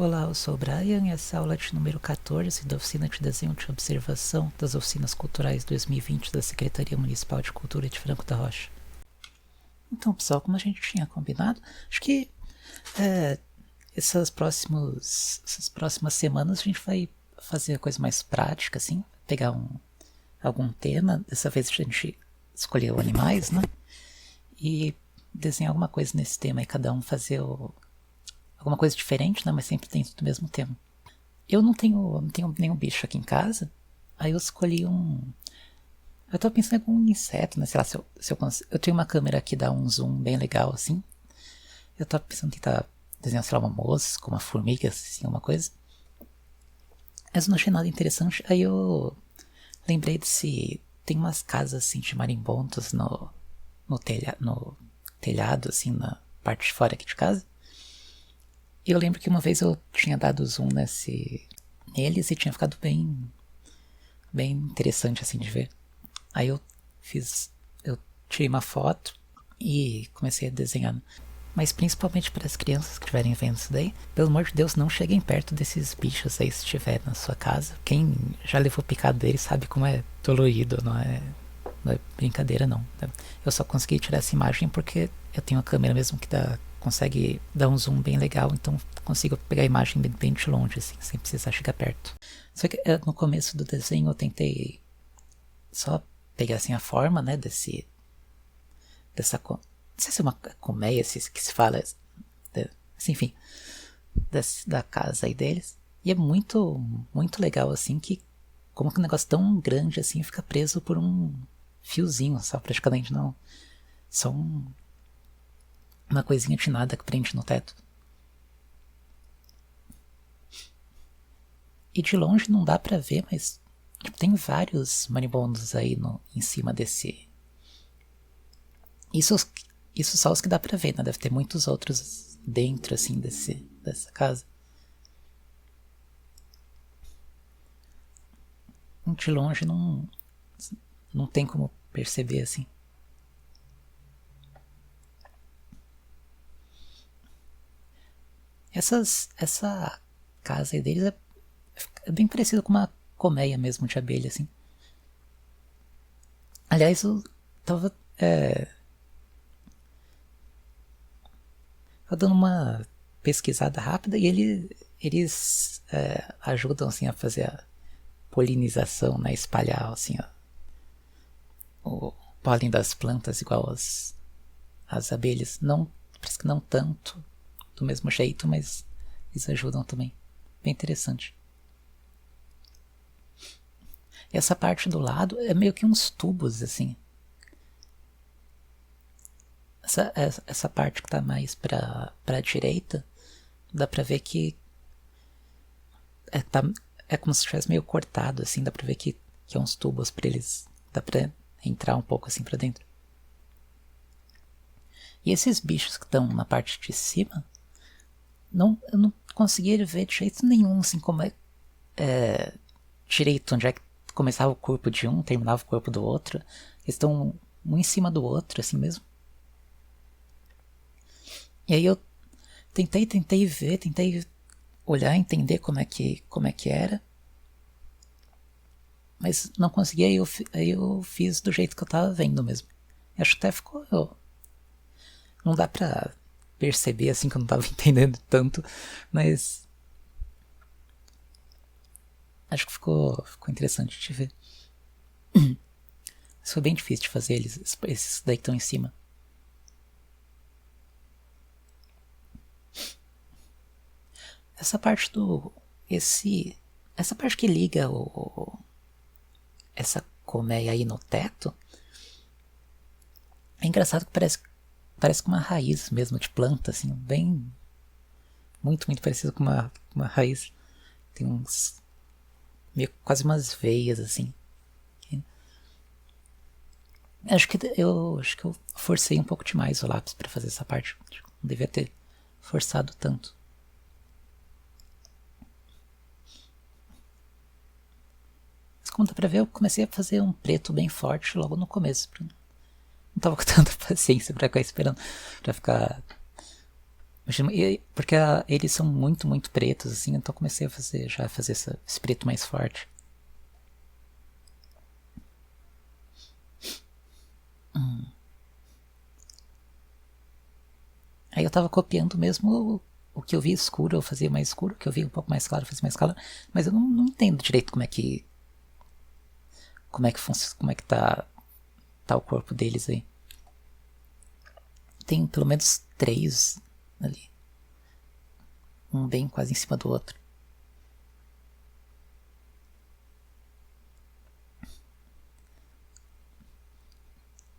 Olá, eu sou o Brian e essa é a aula de número 14 da Oficina de Desenho de Observação das Oficinas Culturais 2020 da Secretaria Municipal de Cultura de Franco da Rocha. Então, pessoal, como a gente tinha combinado, acho que essas próximas semanas a gente vai fazer a coisa mais prática, assim, pegar algum tema. Dessa vez a gente escolheu animais, né? E desenhar alguma coisa nesse tema e cada um fazer alguma coisa diferente, né? Mas sempre dentro do mesmo tema. Eu não tenho nenhum bicho aqui em casa, aí eu escolhi eu tô pensando em algum inseto, né? Sei lá, eu tenho uma câmera que dá um zoom bem legal, assim. Eu tava pensando em tentar desenhar, sei lá, uma mosca, uma formiga, assim, uma coisa. Mas eu não achei nada interessante, aí eu lembrei tem umas casas, assim, de marimbondos no telhado, assim, na parte de fora aqui de casa. E eu lembro que uma vez eu tinha dado zoom neles e tinha ficado bem interessante, assim, de ver. Aí eu tirei uma foto e comecei a desenhar. Mas principalmente para as crianças que estiverem vendo isso daí, pelo amor de Deus, não cheguem perto desses bichos aí se estiver na sua casa. Quem já levou picado deles sabe como é dolorido, não é brincadeira não. Eu só consegui tirar essa imagem porque eu tenho uma câmera mesmo que consegue dar um zoom bem legal, então consigo pegar a imagem bem de longe, assim, sem precisar chegar perto. Só que no começo do desenho eu tentei só pegar assim a forma, né, não sei se é uma colmeia que se fala, enfim, da casa aí deles. E é muito, muito legal, assim, que como que um negócio tão grande assim fica preso por um fiozinho, só praticamente não. Só uma coisinha de nada que prende no teto. E de longe não dá pra ver, mas tipo, tem vários marimbondos aí em cima desse. Isso só os que dá pra ver, né? Deve ter muitos outros dentro, assim, dessa casa. De longe não tem como perceber, assim. Essa casa aí deles é bem parecida com uma colmeia mesmo de abelha, assim. Aliás, eu tava dando uma pesquisada rápida e eles ajudam assim a fazer a polinização, né, espalhar assim o pólen das plantas igual as abelhas. Não, parece que não tanto do mesmo jeito, mas eles ajudam também. Bem interessante. E essa parte do lado é meio que uns tubos assim. Essa parte que tá mais pra direita, dá pra ver que é como se estivesse meio cortado, assim, dá pra ver que é uns tubos pra eles, dá pra entrar um pouco assim pra dentro. E esses bichos que estão na parte de cima, eu não consegui ver de jeito nenhum, assim, como direito, onde é que começava o corpo de um, terminava o corpo do outro. Eles estão um em cima do outro, assim mesmo. E aí eu tentei ver, tentei olhar, entender como é que era. Mas não consegui, aí eu fiz do jeito que eu tava vendo mesmo. Acho que até ficou. Não dá pra perceber assim que eu não tava entendendo tanto, mas acho que ficou interessante de ver. Mas foi bem difícil de fazer esses daí que estão em cima. Essa parte essa parte que liga essa colmeia aí no teto, é engraçado que parece com uma raiz mesmo de planta, assim, bem, muito, muito parecido com uma raiz. Tem quase umas veias, assim. Acho que eu forcei um pouco demais o lápis para fazer essa parte. Não devia ter forçado tanto. Mas como dá pra ver, eu comecei a fazer um preto bem forte logo no começo. Não tava com tanta paciência pra ficar esperando, pra ficar Porque eles são muito, muito pretos, assim, então comecei a fazer esse preto mais forte. Aí eu tava copiando mesmo o que eu vi escuro, eu fazia mais escuro, o que eu vi um pouco mais claro, eu fazia mais claro, mas eu não entendo direito funciona, como é que tá o corpo deles aí. Tem pelo menos 3 ali. Um bem quase em cima do outro.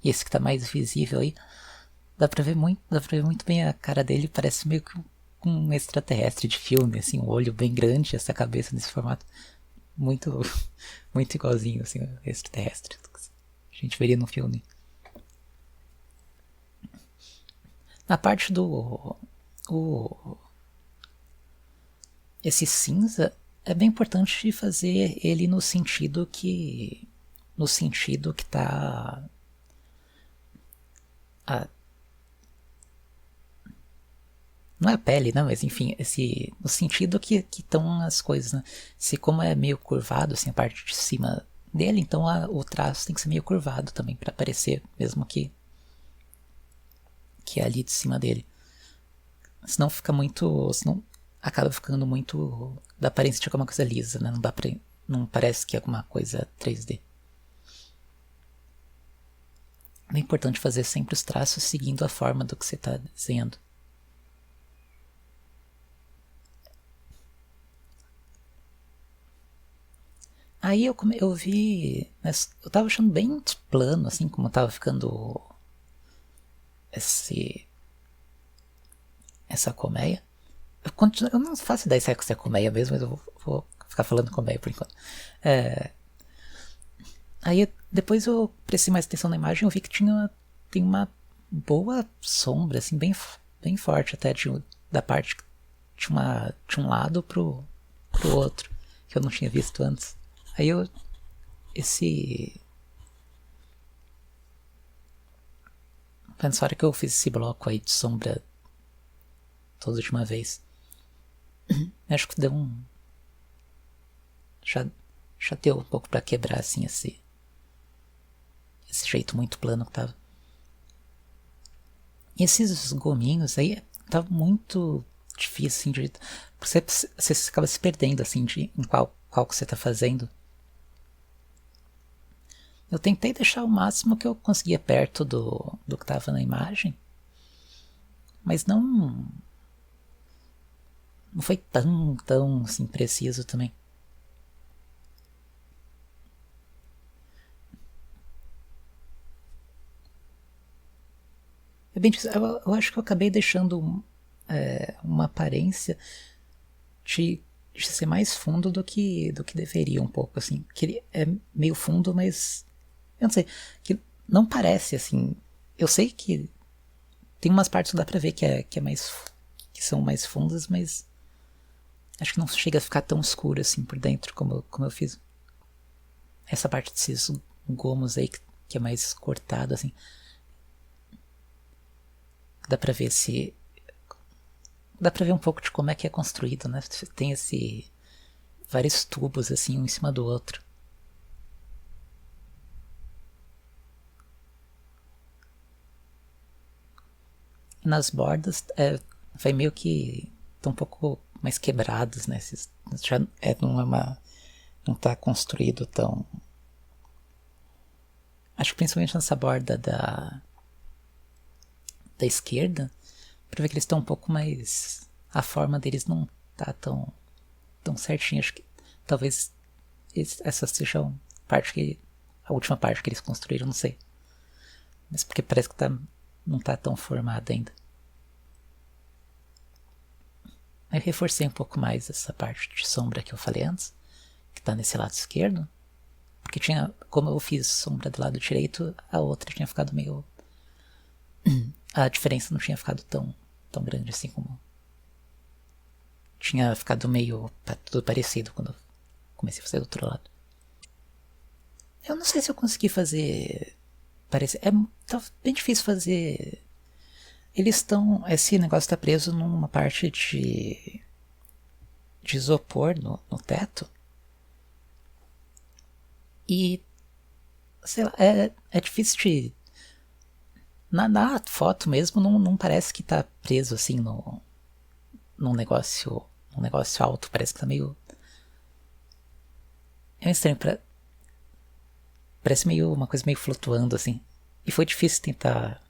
E esse que tá mais visível aí, dá pra ver muito bem a cara dele, parece meio que um extraterrestre de filme, assim, um olho bem grande, essa cabeça nesse formato. Muito, muito igualzinho, assim, extraterrestre. A gente veria no filme. Na parte esse cinza é bem importante fazer ele no sentido que tá não é a pele, não, mas enfim, no sentido que estão as coisas, né? Se como é meio curvado, assim, a parte de cima dele, então o traço tem que ser meio curvado também para aparecer, mesmo que é ali de cima dele. Senão fica muito, senão acaba ficando muito da aparência de alguma coisa lisa, né? Não parece que é alguma coisa 3D. É importante fazer sempre os traços seguindo a forma do que você está desenhando. Aí eu vi. Eu tava achando bem plano, assim, como tava ficando essa colmeia. Eu não faço ideia se é colmeia mesmo, mas eu vou ficar falando colmeia por enquanto. Aí depois eu prestei mais atenção na imagem e eu vi que tem uma boa sombra, assim, bem forte até da parte de um lado pro outro, que eu não tinha visto antes. Aí nessa hora que eu fiz esse bloco aí de sombra toda de uma vez, acho que deu já deu um pouco pra quebrar, assim, esse jeito muito plano que tava. E esses gominhos aí tava muito difícil, assim, porque você acaba se perdendo, assim, em qual que você tá fazendo. Eu tentei deixar o máximo que eu conseguia perto do que tava na imagem, mas não foi tão assim, preciso também. É bem difícil. Eu acho que eu acabei deixando uma aparência de ser mais fundo do que deveria um pouco, assim. Que ele é meio fundo, mas eu não sei, que não parece, assim. Eu sei que tem umas partes que dá pra ver que são mais fundas, mas acho que não chega a ficar tão escuro assim por dentro como eu fiz. Essa parte desses gomos aí que é mais cortado, assim. Dá pra ver dá pra ver um pouco de como é que é construído, né? Tem vários tubos assim, um em cima do outro. Nas bordas vai meio que estão um pouco mais quebrados, né? Já não tá construído tão. Acho que principalmente nessa borda da esquerda, pra ver que eles estão um pouco mais. A forma deles não tá tão certinha. Acho que talvez essa seja a última parte que eles construíram, não sei. Mas porque parece que não tá tão formada ainda. Eu reforcei um pouco mais essa parte de sombra que eu falei antes, que tá nesse lado esquerdo, porque como eu fiz sombra do lado direito, a outra tinha ficado meio. A diferença não tinha ficado tão grande assim como. Tinha ficado meio tudo parecido quando eu comecei a fazer do outro lado. Eu não sei se eu consegui fazer. Tá bem difícil fazer Eles estão... Esse negócio tá preso numa parte de isopor no teto. E, sei lá, é difícil de... Na foto mesmo não parece que tá preso assim num negócio alto. Parece que tá meio... É estranho, parece meio uma coisa meio flutuando assim. E foi difícil tentar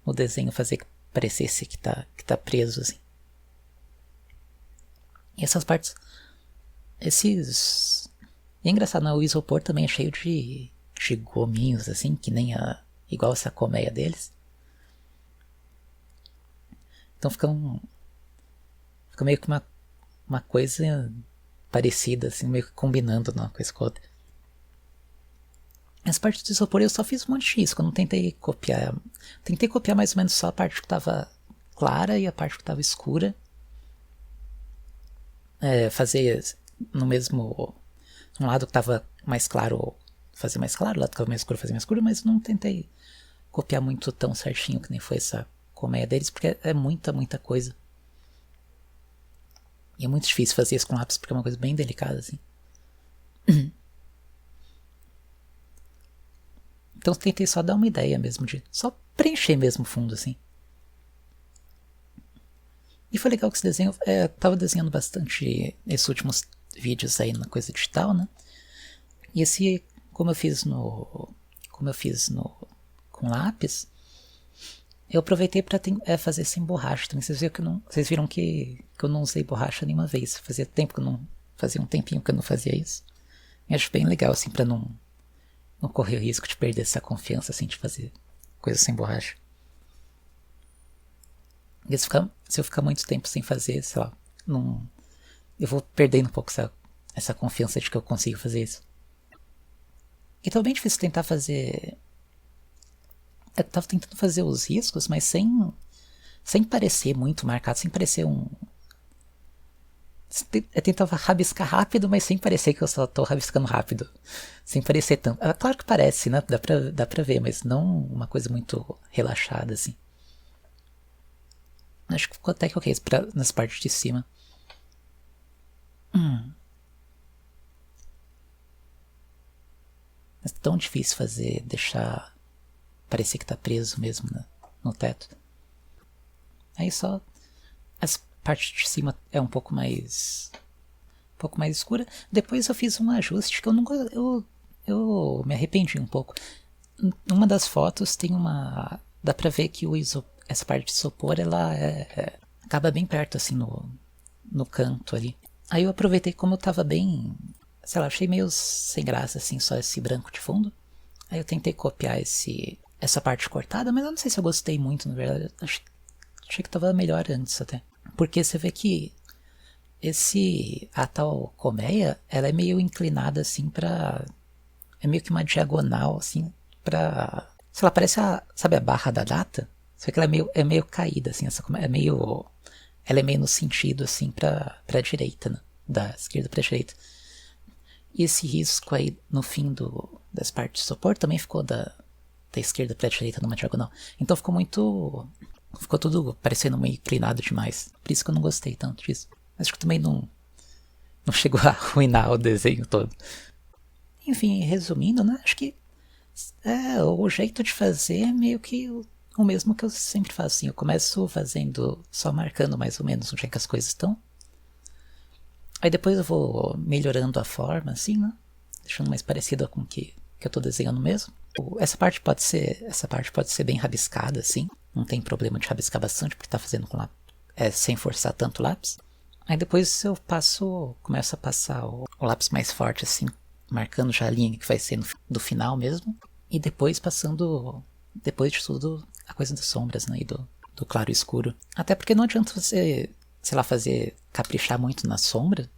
no desenho fazer que parecesse que tá preso assim. E essas partes... Esses... E é engraçado, o isopor também é cheio de gominhos assim, que nem igual essa colmeia deles. Então fica meio que uma coisa parecida, assim, meio que combinando uma coisa com a outra. Essa parte do isopor eu só fiz um monte de risco, eu não tentei copiar. Tentei copiar mais ou menos só a parte que estava clara e a parte que estava escura. Fazer no mesmo... Um lado que estava mais claro, fazer mais claro, o lado que estava mais escuro, fazer mais escuro, mas não tentei copiar muito tão certinho que nem foi essa colmeia deles, porque é muita coisa. E é muito difícil fazer isso com lápis, porque é uma coisa bem delicada, assim. Então eu tentei só dar uma ideia mesmo, de só preencher mesmo o fundo, assim. E foi legal que esse desenho... Eu tava desenhando bastante esses últimos vídeos aí na coisa digital, né? E esse, como eu fiz com lápis, eu aproveitei pra fazer sem borracha também. Vocês viram que eu não usei borracha nenhuma vez. Fazia um tempinho que eu não fazia isso. E acho bem legal, assim, pra não correr o risco de perder essa confiança, assim, de fazer coisas sem borracha. E se eu ficar muito tempo sem fazer, sei lá, eu vou perdendo um pouco essa confiança de que eu consigo fazer isso. E tá bem difícil tentar fazer... Eu tava tentando fazer os riscos, mas sem parecer muito marcado, sem parecer um... Eu tentava rabiscar rápido, mas sem parecer que eu só tô rabiscando rápido. Sem parecer tanto. Claro que parece, né? Dá pra ver, mas não uma coisa muito relaxada, assim. Acho que ficou até que ok nas partes de cima. Mas é tão difícil deixar parecer que tá preso mesmo no teto. Aí só as partes de cima é um pouco mais escura. Depois eu fiz um ajuste que eu me arrependi um pouco. Numa das fotos tem dá pra ver que essa parte de isopor ela acaba bem perto assim no canto ali. Aí eu aproveitei, como eu tava bem, sei lá, achei meio sem graça assim, só esse branco de fundo. Aí eu tentei copiar essa parte cortada, mas eu não sei se eu gostei muito, na verdade. Achei que tava melhor antes até. Porque você vê que a tal colmeia, ela é meio inclinada assim pra... É meio que uma diagonal assim pra... Sei lá, parece sabe a barra da data? Só que ela é meio caída assim, essa colmeia ela é meio no sentido assim pra direita, né? Da esquerda pra direita. E esse risco aí no fim das partes de isopor também ficou da esquerda pra direita numa diagonal. Então ficou tudo parecendo meio inclinado demais. Por isso que eu não gostei tanto disso. Mas acho que também não chegou a arruinar o desenho todo. Enfim, resumindo, né? Acho que o jeito de fazer é meio que o mesmo que eu sempre faço. Assim, eu começo fazendo, só marcando mais ou menos onde é que as coisas estão. Aí depois eu vou melhorando a forma, assim, né? Deixando mais parecida com o que eu tô desenhando mesmo. Essa parte pode ser bem rabiscada, assim. Não tem problema de rabiscar bastante, porque tá fazendo com lápis, sem forçar tanto o lápis. Aí depois eu começo a passar o lápis mais forte, assim, marcando já a linha que vai ser do final mesmo. E depois depois de tudo, a coisa das sombras, né? E do claro e escuro. Até porque não adianta você, sei lá, caprichar muito na sombra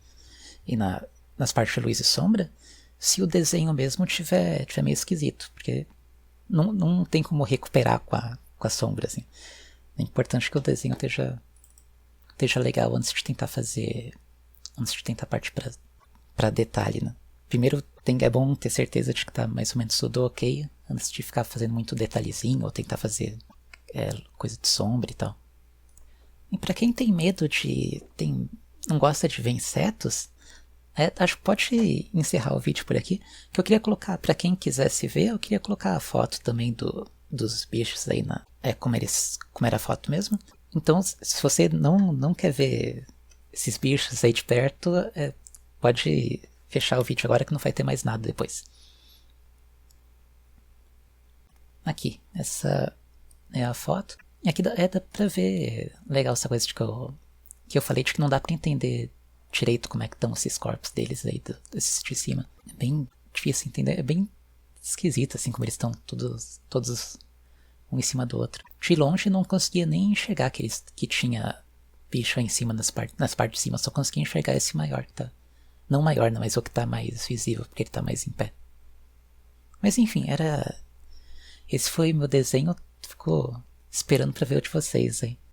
e nas partes de luz e sombra, se o desenho mesmo tiver meio esquisito, porque não tem como recuperar com a sombra, assim. É importante que o desenho esteja legal antes de tentar partir para detalhe, né? Primeiro é bom ter certeza de que tá mais ou menos tudo ok, antes de ficar fazendo muito detalhezinho ou tentar fazer coisa de sombra e tal. E pra quem tem medo não gosta de ver insetos, acho que pode encerrar o vídeo por aqui. Que eu queria colocar, pra quem quisesse ver, eu queria colocar a foto também dos bichos aí como era a foto mesmo. Então, se você não quer ver esses bichos aí de perto, pode fechar o vídeo agora que não vai ter mais nada depois. Aqui, essa é a foto. E aqui dá pra ver legal essa coisa que eu falei de que não dá pra entender direito como é que estão esses corpos deles aí, desses de cima. É bem difícil entender, é bem esquisito assim como eles estão todos um em cima do outro. De longe não conseguia nem enxergar aqueles que tinha bicho aí em cima nas partes de cima, só conseguia enxergar esse maior que tá. Não maior, não, mas o que tá mais visível, porque ele tá mais em pé. Mas enfim, esse foi meu desenho, ficou esperando pra ver o de vocês aí.